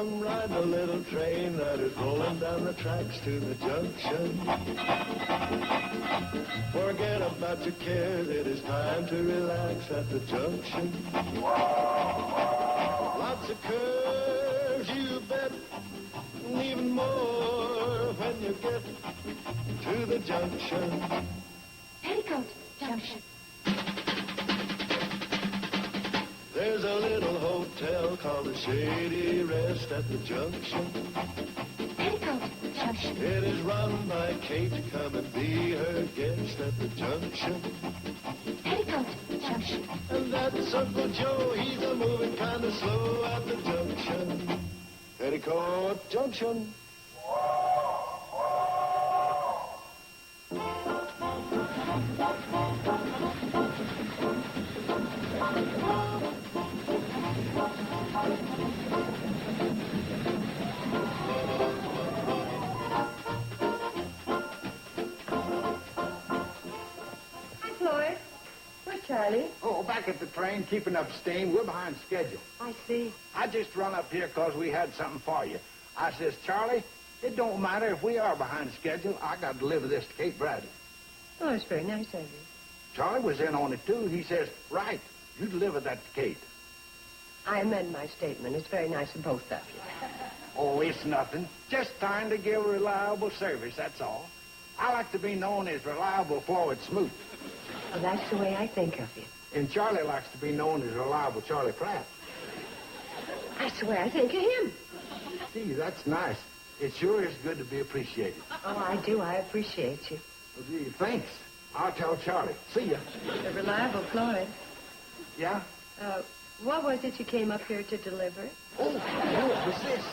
I'm riding a little train that is rolling down the tracks to the junction. Forget about your cares, it is time to relax at the junction. Lots of curves, you bet, and even more when you get to the junction. Petticoat Junction. There's a little hotel called the Shady Rest at the junction. Petticoat Junction. It is run by Kate. Come and be her guest at the junction. Petticoat Junction. And that's Uncle Joe. He's a moving kind of slow at the junction. Petticoat Junction. Floyd, where's Charley? Oh, back at the train, keeping up steam. We're behind schedule. I see. I just run up here 'cause we had something for you. I says, Charley, it don't matter if we are behind schedule. I got to deliver this to Kate Bradle. Oh, it's very nice of you. Charley was in on it, too. He says, right, you deliver that to Kate. I amend my statement. It's very nice of both of you. Oh, it's nothing. Just trying to give reliable service, that's all. I like to be known as reliable Floyd Smoot. Well, that's the way I think of you. And Charley likes to be known as reliable Charlie Pratt. That's the way I think of him. Gee, that's nice. It sure is good to be appreciated. Oh, I do. I appreciate you. Well, gee, thanks. I'll tell Charley. See ya. The reliable Floyd. Yeah? What was it you came up here to deliver? Oh, it was this.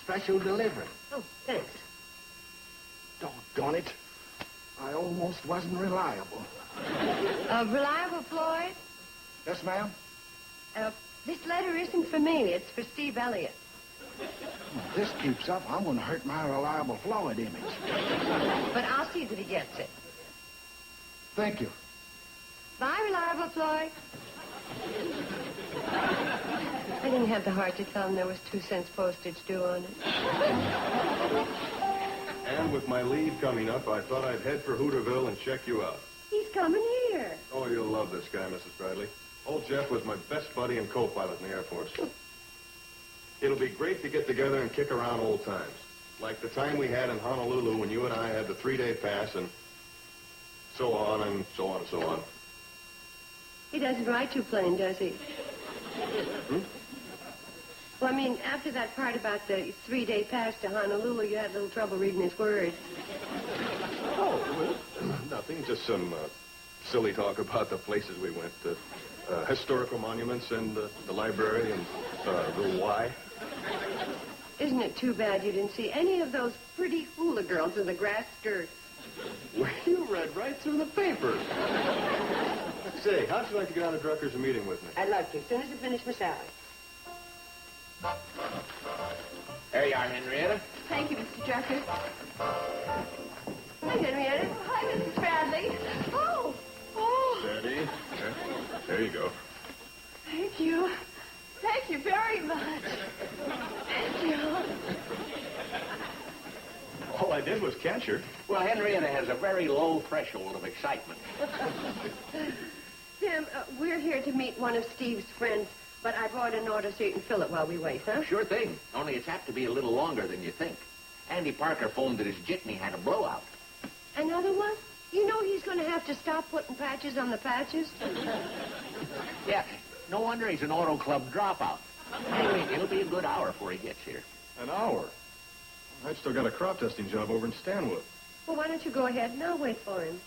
Special delivery. Oh, thanks. Doggone it. I almost wasn't reliable. Reliable Floyd? Yes, ma'am? This letter isn't for me. It's for Steve Elliott. If this keeps up, I'm going to hurt my reliable Floyd image. But I'll see that he gets it. Thank you. Bye, reliable Floyd. I didn't have the heart to tell him there was 2 cents postage due on it. And with my leave coming up, I thought I'd head for Hooterville and check you out. He's coming here. Oh, you'll love this guy, Mrs. Bradley. Old Jeff was my best buddy and co-pilot in the Air Force. It'll be great to get together and kick around old times. Like the time we had in Honolulu when you and I had the 3-day pass and so on and so on and so on. He doesn't ride too plain, does he? Hmm? Well, I mean, after that part about the 3-day pass to Honolulu, you had a little trouble reading his words. Oh, well, nothing. Just some silly talk about the places we went. Historical monuments and the library and the Y. Isn't it too bad you didn't see any of those pretty hula girls in the grass skirts? Well, you read right through the paper. Say, how'd you like to get out of Drucker's and meeting with me? I'd love to, as soon as I finish my salad. There you are, Henrietta. Thank you, Mr. Drucker. Hi, Henrietta. Hi, Mrs. Bradley. Oh. Steady. There you go. Thank you. Thank you very much. Thank you. All I did was catch her. Well, Henrietta has a very low threshold of excitement. Sam, we're here to meet one of Steve's friends, but I brought an order so you can fill it while we wait, huh? Sure thing. Only it's apt to be a little longer than you think. Andy Parker phoned that his jitney had a blowout. Another one? You know he's going to have to stop putting patches on the patches? Yeah, no wonder he's an auto club dropout. Anyway, it'll be a good hour before he gets here. An hour? I've still got a crop dusting job over in Stanwood. Well, why don't you go ahead and I'll wait for him.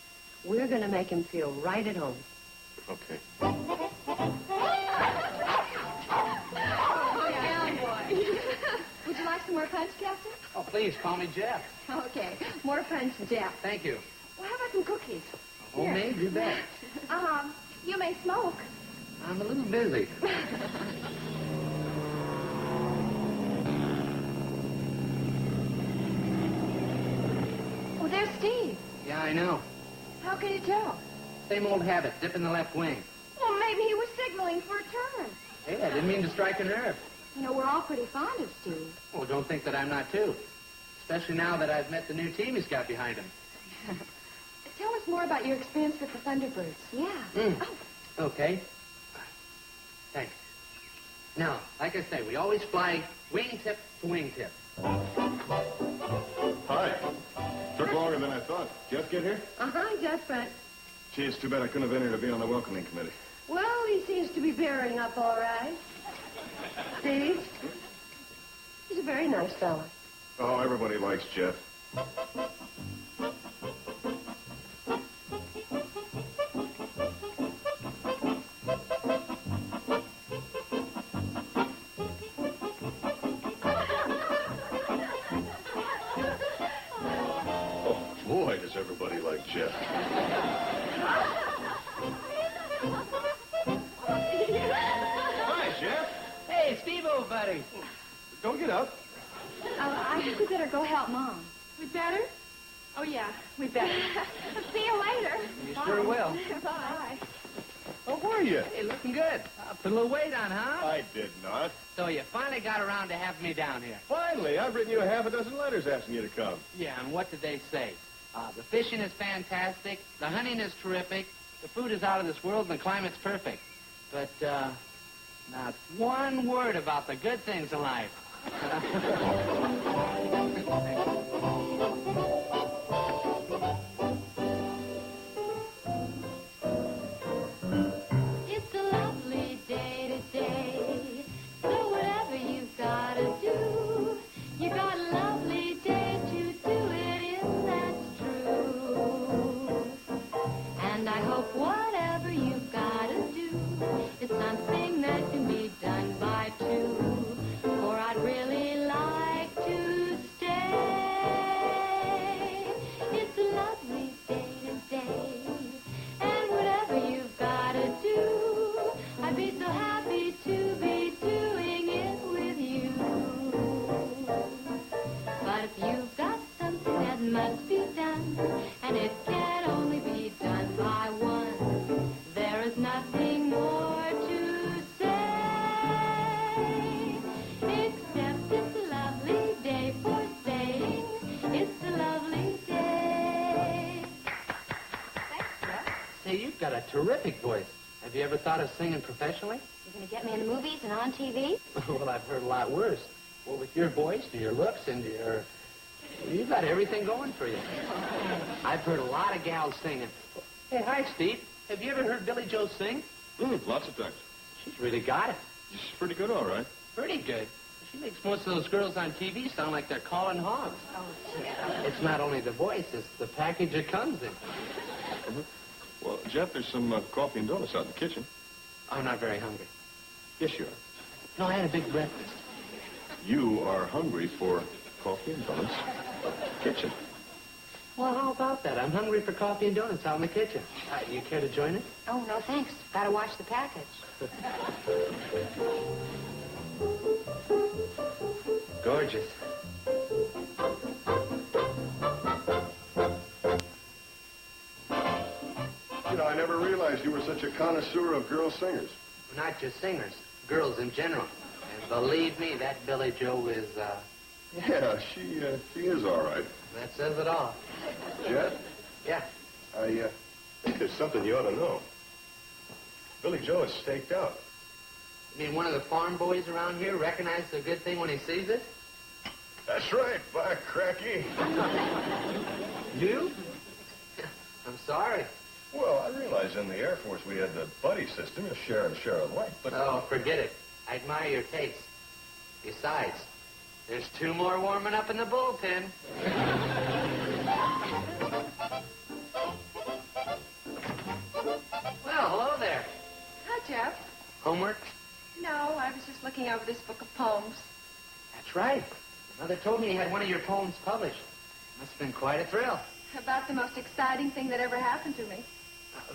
We're going to make him feel right at home. Okay. Would you like some more punch, Captain? Oh, please, call me Jeff. Okay. More punch, Jeff. Thank you. Well, how about some cookies? Homemade, you bet. You may smoke. I'm a little busy. Oh, there's Steve. Yeah, I know. How can you tell? Same old habit, dip in the left wing. Well, maybe he was signaling for a turn. Hey, I didn't mean to strike a nerve. You know, we're all pretty fond of Steve. Well, don't think that I'm not, too. Especially now that I've met the new team he's got behind him. Tell us more about your experience with the Thunderbirds. Yeah. Oh. Okay. Thanks. Now, like I say, we always fly wingtip to wingtip. Hi. Took longer than I thought. Jeff get here? Just Pratt. Gee, it's too bad I couldn't have entered to be on the welcoming committee. Well, he seems to be bearing up all right. Steve? He's a very nice fella. Oh, everybody likes Jeff. Boy, does everybody like Jeff. Hi, Jeff. Hey, Steve-O, buddy. Don't get up. I think we better go help Mom. We better? Oh, yeah, we better. See you later. You sure will. Bye. How are you? Hey, looking good. Put a little weight on, huh? I did not. So you finally got around to having me down here. Finally, I've written you a half a dozen letters asking you to come. Yeah, and what did they say? The fishing is fantastic, the hunting is terrific, the food is out of this world, and the climate's perfect. But, not one word about the good things in life. It's a lovely day today, so whatever you've got to do, you got a lovely day to do it in, that's true. And I hope whatever you've got to do is something that can be done by two, for I'd really like to stay. It's a lovely day today, and whatever you've got to do, I'd be so happy to be doing it with you. But if you've got something that must be done, and it can only be done by one, there is nothing more to say, except it's a lovely day for saying it's a lovely day. Thanks, Jeff. Say, you've got a terrific voice. Have you ever thought of singing professionally? You're going to get me in the movies and on TV? Well, I've heard a lot worse. Well, with your voice and your looks and your... You've got everything going for you. I've heard a lot of gals singing. Hey, hi, Steve. Have you ever heard Billie Jo sing? Lots of times. She's really got it. She's pretty good, all right. Pretty good. She makes most of those girls on TV sound like they're calling hogs. Oh, Jeff. It's not only the voice, it's the package it comes in. Well, Jeff, there's some coffee and donuts out in the kitchen. I'm not very hungry. Yes, you are. No, I had a big breakfast. You are hungry for coffee and donuts. Kitchen. Well, how about that? I'm hungry for coffee and donuts out in the kitchen. You care to join us? Oh, no, thanks. Got to watch the package. Gorgeous. You know, I never realized you were such a connoisseur of girl singers. Not just singers, girls in general. And believe me, that Billie Jo is, Yeah, she is all right. that says it all. Jeff, Yeah. I think there's something you ought to know. Billie Jo is staked out. You mean one of the farm boys around here recognizes a good thing when he sees it? That's right, by cracky. You? I'm sorry. Well, I realize in the Air Force we had the buddy system, a share and share alike, but... Oh, forget it. I admire your taste. Besides, there's two more warming up in the bullpen. Well, hello there. Hi, Jeff. Homework? No, I was just looking over this book of poems. That's right. Mother told me you had one of your poems published. Must have been quite a thrill. About the most exciting thing that ever happened to me.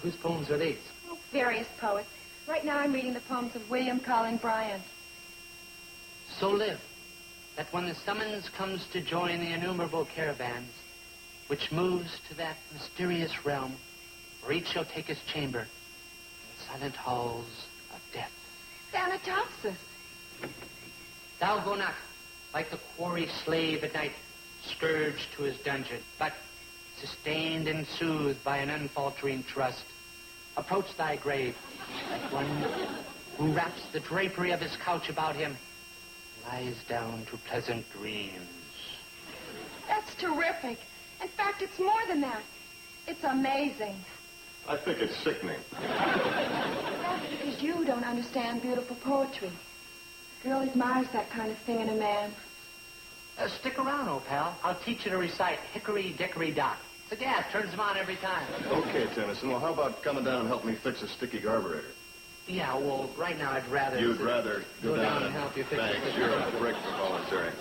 Whose poems are these? Oh, various poets. Right now I'm reading the poems of William Cullen Bryant. So live, that when the summons comes to join the innumerable caravans, which moves to that mysterious realm, where each shall take his chamber in silent halls of death. Thanatopsis. Thou go not, like the quarry slave at night, scourged to his dungeon, but, sustained and soothed by an unfaltering trust, approach thy grave, like one who wraps the drapery of his couch about him, lies down to pleasant dreams. That's terrific. In fact, it's more than that. It's amazing. I think it's sickening. That's because you don't understand beautiful poetry. A girl admires that kind of thing in a man. Stick around, old pal. I'll teach you to recite Hickory Dickory Dock. The gas turns them on every time. Okay, Tennyson. Well, how about coming down and help me fix a sticky carburetor? Yeah, well, right now I'd rather... You'd rather go down and help you fix it. Thanks. You're a brick for volunteering.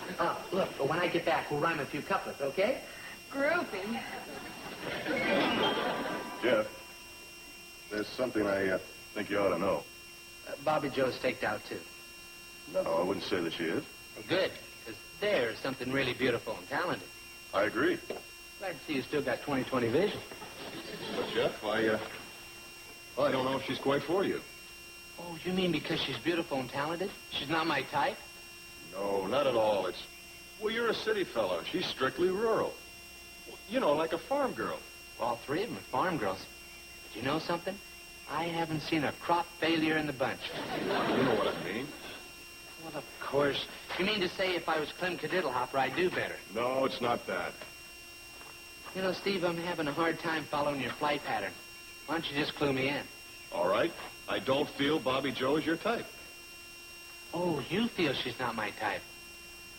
Look, when I get back, we'll rhyme a few couplets, okay? Groovy. Jeff, there's something I think you ought to know. Bobbie Jo staked out, too. No, I wouldn't say that she is. Well, good, because there's something really beautiful and talented. I agree. Glad to see you still got 20/20 vision. But, Jeff, I don't know if she's quite for you. Oh, you mean because she's beautiful and talented? She's not my type? No, not at all. Well, you're a city fella. She's strictly rural. You know, like a farm girl. All three of them are farm girls. But you know something? I haven't seen a crop failure in the bunch. You know what I mean. Well, of course. You mean to say if I was Clem Cadiddlehopper, I'd do better? No, it's not that. You know, Steve, I'm having a hard time following your flight pattern. Why don't you just clue me in? All right. I don't feel Bobbie Jo is your type. Oh, you feel she's not my type.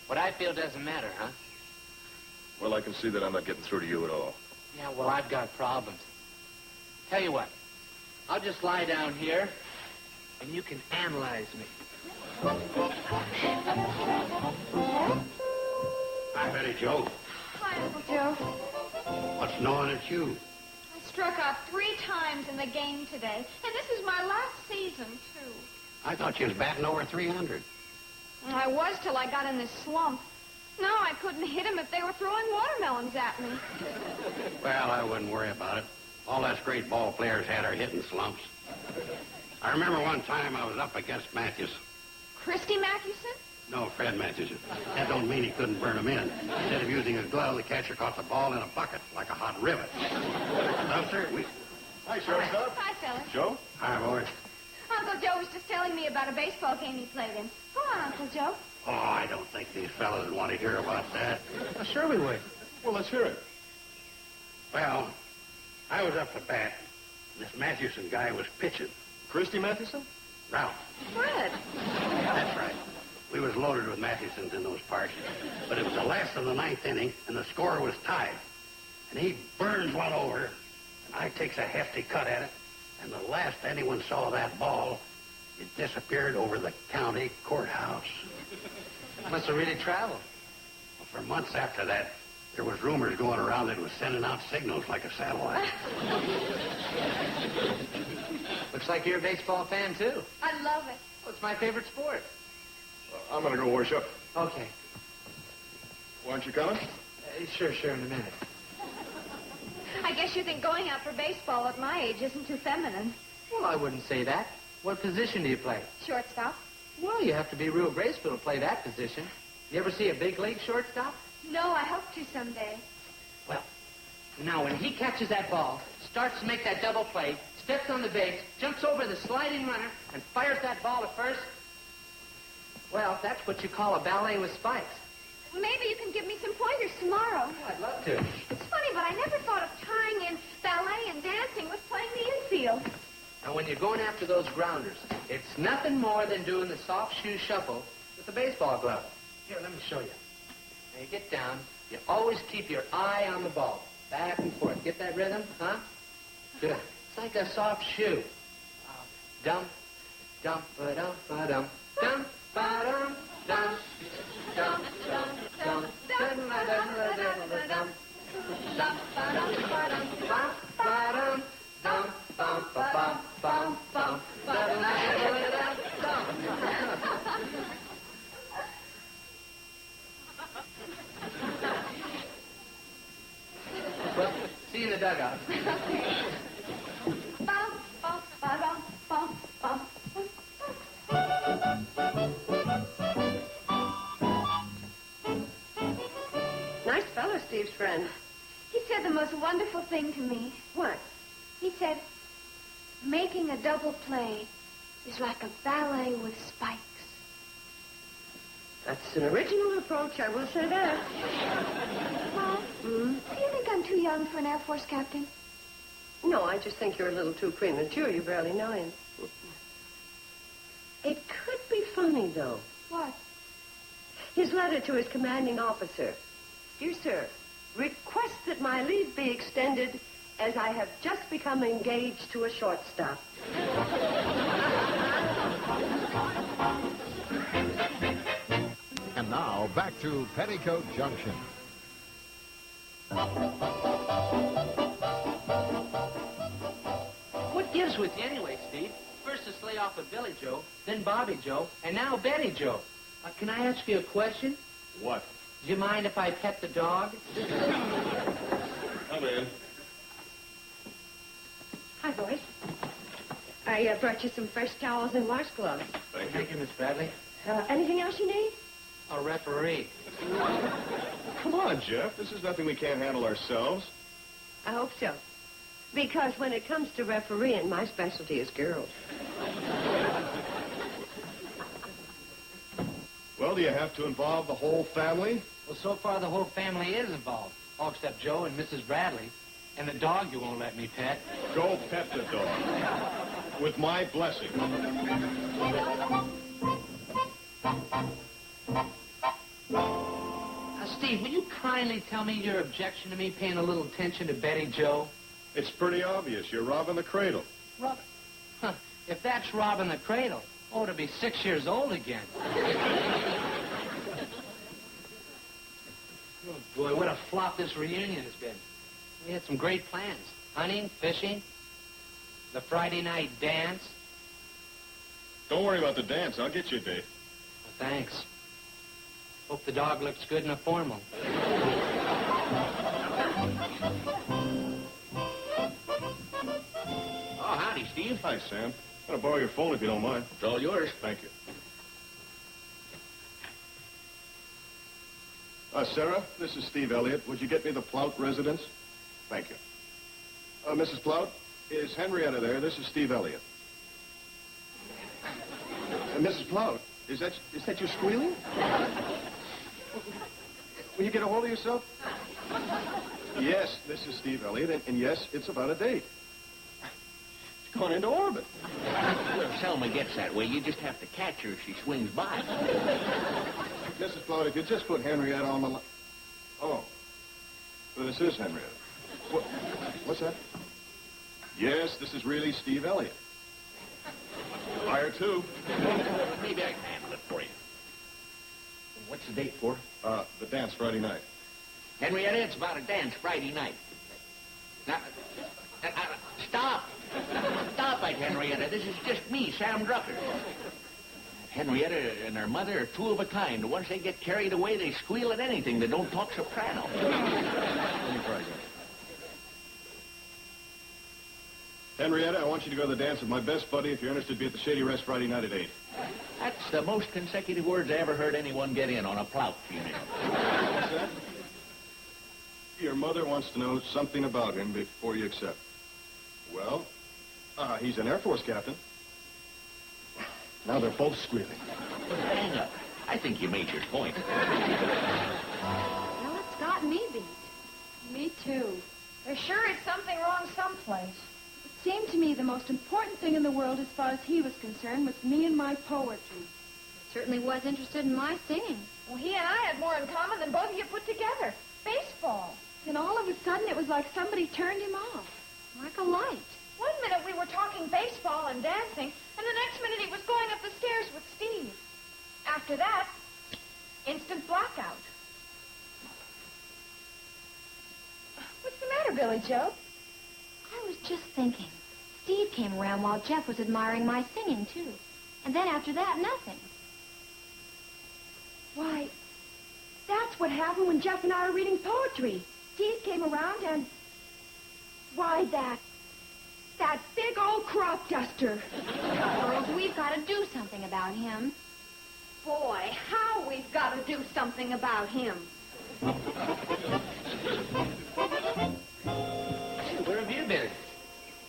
What I feel doesn't matter, huh? Well, I can see that I'm not getting through to you at all. Yeah, well, I've got problems. Tell you what, I'll just lie down here, and you can analyze me. Hi, Betty Jo. Hi, Uncle Joe. What's gnawing at you? I struck out 3 times in the game today, and this is my last season, too. I thought you was batting over 300. I was till I got in this slump. No, I couldn't hit him if they were throwing watermelons at me. Well, I wouldn't worry about it. All us great ball players had our hitting slumps. I remember one time I was up against Matthews. Christy Mathewson? No, Fred Matthews. That don't mean he couldn't burn him in. Instead of using a glove, the catcher caught the ball in a bucket like a hot rivet. No, sir, Hi, shortstop. Hi, fellas. Joe? Hi, boys. Uncle Joe was just telling me about a baseball game he played in. Go on, Uncle Joe. Oh, I don't think these fellas would want to hear about that. Well, sure we would. Well, let's hear it. Well, I was up to bat. This Mathewson guy was pitching. Christy Mathewson? Ralph. Fred. That's right. We was loaded with Mathewsons in those parts. But it was the last of the 9th inning, and the score was tied. And he burns one over, and I takes a hefty cut at it. And the last anyone saw that ball, it disappeared over the county courthouse. Must have really traveled. Well, for months after that, there was rumors going around that it was sending out signals like a satellite. Looks like you're a baseball fan, too. I love it. Oh, it's my favorite sport. I'm going to go wash up. Okay. Why aren't you coming? Sure, in a minute. I guess you think going out for baseball at my age isn't too feminine. Well, I wouldn't say that. What position do you play? Shortstop? Well, you have to be real graceful to play that position. You ever see a big league shortstop? No, I hope to someday. Well, now when he catches that ball, starts to make that double play, steps on the base, jumps over the sliding runner, and fires that ball to first, well, that's what you call a ballet with spikes. Maybe you can give me some pointers tomorrow. Oh, I'd love to. It's funny, but I never thought of tying in ballet and dancing with playing the infield. Now, when you're going after those grounders, it's nothing more than doing the soft shoe shuffle with the baseball glove. Here, let me show you. Now, you get down. You always keep your eye on the ball. Back and forth. Get that rhythm, huh? Good. It's like a soft shoe. Dump, dump, ba-dum, ba-dum, dump, ba-dum, dump, dump, dump, dump, dum, ba-dum, ba-dum, ba-dum, dump, ba-dum, ba-dum, bum, ba-dum, dump, bum, ba-bum, bum, bum, ba-dum, ba-dum, bum. Well, see you in the dugout. Bum, bum, ba-dum, bum, bum. friend? He said the most wonderful thing to me. What? He said, making a double play is like a ballet with spikes. That's an original approach, I will say that. Mom, do you think I'm too young for an Air Force captain? No, I just think you're a little too premature. You barely know him. It could be funny, though. What? His letter to his commanding officer. Dear sir, request that my leave be extended as I have just become engaged to a shortstop. And now, back to Petticoat Junction. What gives with you anyway, Steve? First this layoff of Billie Jo, then Bobbie Jo, and now Betty Jo. Can I ask you a question? What? Do you mind if I pet the dog? Come in. Hi, boys. I brought you some fresh towels and washcloths. Thank you. Thank you, Miss Bradley. Anything else you need? A referee. Come on, Jeff. This is nothing we can't handle ourselves. I hope so. Because when it comes to refereeing, my specialty is girls. Well, do you have to involve the whole family? Well, so far the whole family is involved, all except Joe and Mrs. Bradley. And the dog you won't let me pet. Go pet the dog. With my blessing. Steve, will you kindly tell me your objection to me paying a little attention to Betty Jo? It's pretty obvious. You're robbing the cradle. Rob... Huh. If that's robbing the cradle, oh, to be 6 years old again. Oh, boy, what a flop this reunion has been. We had some great plans. Hunting, fishing, the Friday night dance. Don't worry about the dance. I'll get you a date. Well, thanks. Hope the dog looks good in a formal. Oh, howdy, Steve. Hi, Sam. I'm going to borrow your phone if you don't mind. It's all yours. Thank you. Sarah, this is Steve Elliott. Would you get me the Plout residence? Thank you. Mrs. Plout, is Henrietta there? This is Steve Elliott. Mrs. Plout, is that you squealing? Will you get a hold of yourself? Yes, this is Steve Elliott, and yes, it's about a date. She's gone into orbit. Well, if Selma gets that way, you just have to catch her if she swings by. Mrs. Floyd, if you just put Henrietta on the line. Oh. So this is Henrietta. What's that? Yes, this is really Steve Elliott. Fire two. Maybe I can handle it for you. What's the date for? The dance Friday night. Henrietta, it's about a dance Friday night. Now, stop. Stop it, Henrietta. This is just me, Sam Drucker. Henrietta and her mother are two of a kind. Once they get carried away, they squeal at anything. They don't talk soprano. Let me try again. Henrietta, I want you to go to the dance with my best buddy. If you're interested, be at the Shady Rest Friday night at 8. That's the most consecutive words I ever heard anyone get in on a Plout female. What's that? Your mother wants to know something about him before you accept. Well, he's an Air Force captain. Now they're both squealing. Hang up. I think you made your point. Well, it's got me beat. Me too. There sure is something wrong someplace. It seemed to me the most important thing in the world as far as he was concerned was me and my poetry. Certainly was interested in my singing. Well, he and I had more in common than both of you put together. Baseball. And all of a sudden, it was like somebody turned him off. Like a light. 1 minute we were talking baseball and dancing, and the next minute he was going up the stairs with Steve. After that, instant blackout. What's the matter, Billie Jo? I was just thinking. Steve came around while Jeff was admiring my singing, too. And then after that, nothing. Why, that's what happened when Jeff and I were reading poetry. Steve came around and... Why, that big old crop duster. Girls, we've got to do something about him. Boy, how we've got to do something about him. Where have you been?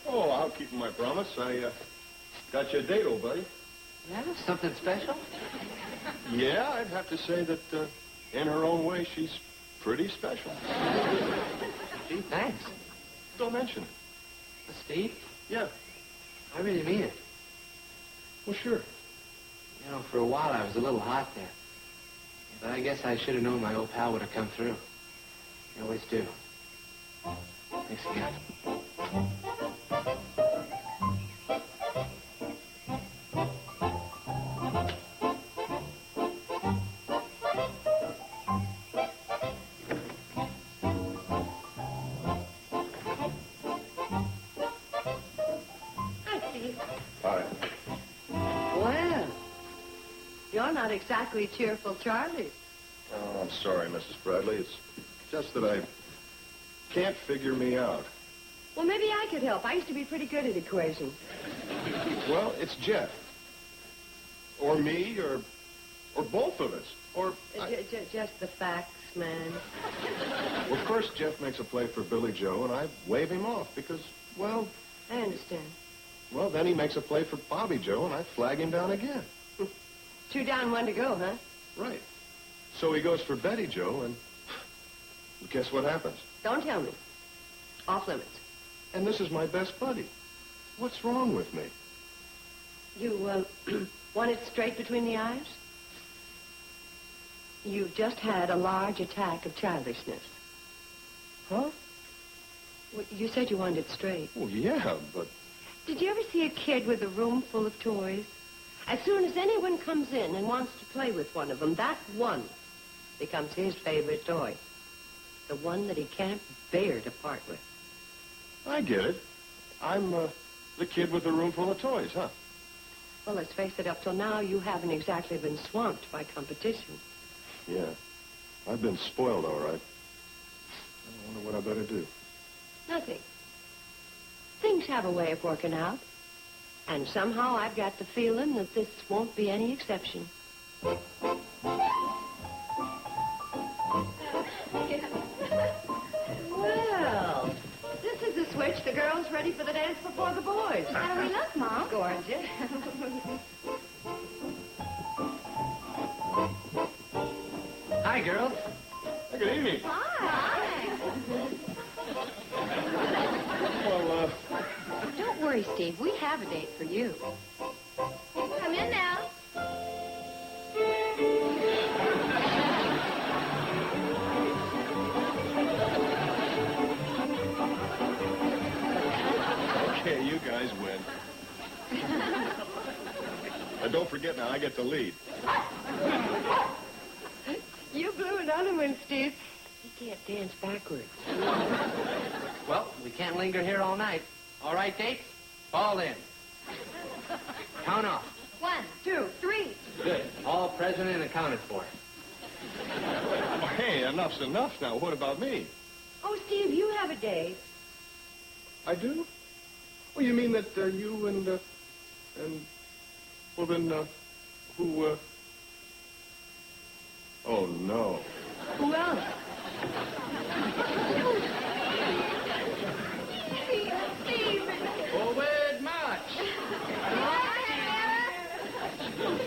Oh, I'll keep my promise. I got you a date, old buddy. Yeah, something special? Yeah, I'd have to say that in her own way, she's pretty special. Gee, thanks. Don't mention it. Steve? Yeah. I really mean it. Well, sure. You know, for a while I was a little hot there. But I guess I should have known my old pal would have come through. You always do. Thanks again. Hi, Steve. Hi. Well, you're not exactly cheerful, Charley. Oh, I'm sorry, Mrs. Bradley. It's just that I can't figure me out. Well, maybe I could help. I used to be pretty good at equations. Well, it's Jeff. Or me, or both of us. Or... Just the facts, man. Well, first Jeff makes a play for Billie Jo, and I wave him off because, well... I understand. Well, then he makes a play for Bobbie Jo, and I flag him down again. 2 down, 1 to go, huh? Right. So he goes for Betty Jo, and guess what happens? Don't tell me. Off limits. And this is my best buddy. What's wrong with me? You, want it straight between the eyes? You just had a large attack of childishness. Huh? Well, you said you wanted it straight. Well, yeah, but... Did you ever see a kid with a room full of toys? As soon as anyone comes in and wants to play with one of them, that one becomes his favorite toy. The one that he can't bear to part with. I get it. I'm, the kid with the room full of toys, huh? Well, let's face it, up till now, you haven't exactly been swamped by competition. Yeah. I've been spoiled, all right. I wonder what I better do. Nothing. Things have a way of working out. And somehow I've got the feeling that this won't be any exception. Well, this is the switch. The girls ready for the dance before the boys. How do we look, Mom? Gorgeous. Hi, girls. Good evening. Hi. Well, Don't worry, Steve. We have a date for you. Come in now. okay, you guys win. Don't forget now, I get the lead. You blew another one, Steve. He can't dance backwards. Well, we can't linger here all night. All right, dates? Fall in. Count off. 1, 2, 3. Good. All present and accounted for. Oh, hey, enough's enough now. What about me? Oh, Steve, you have a date. I do? Well, you mean that you and, well, then, who, Oh, no. Who else? Forward march.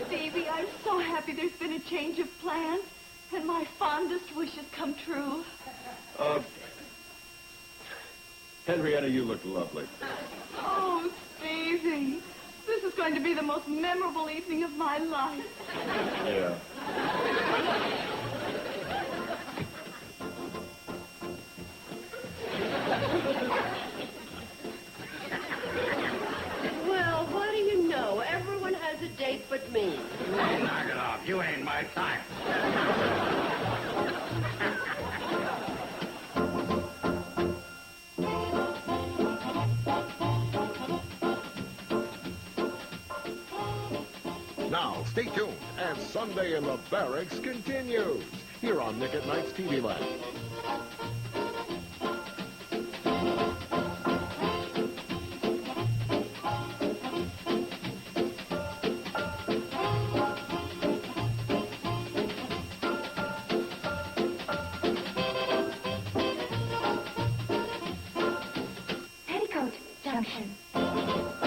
Stevie, I'm so happy there's been a change of plans, and my fondest wishes come true. Henrietta, you look lovely. Oh, Stevie, this is going to be the most memorable evening of my life. Yeah. Well, what do you know? Everyone has a date but me. Knock it off. You ain't my type. Now, stay tuned as Sunday in the Barracks continues here on Nick at Night's TV Land. Junction.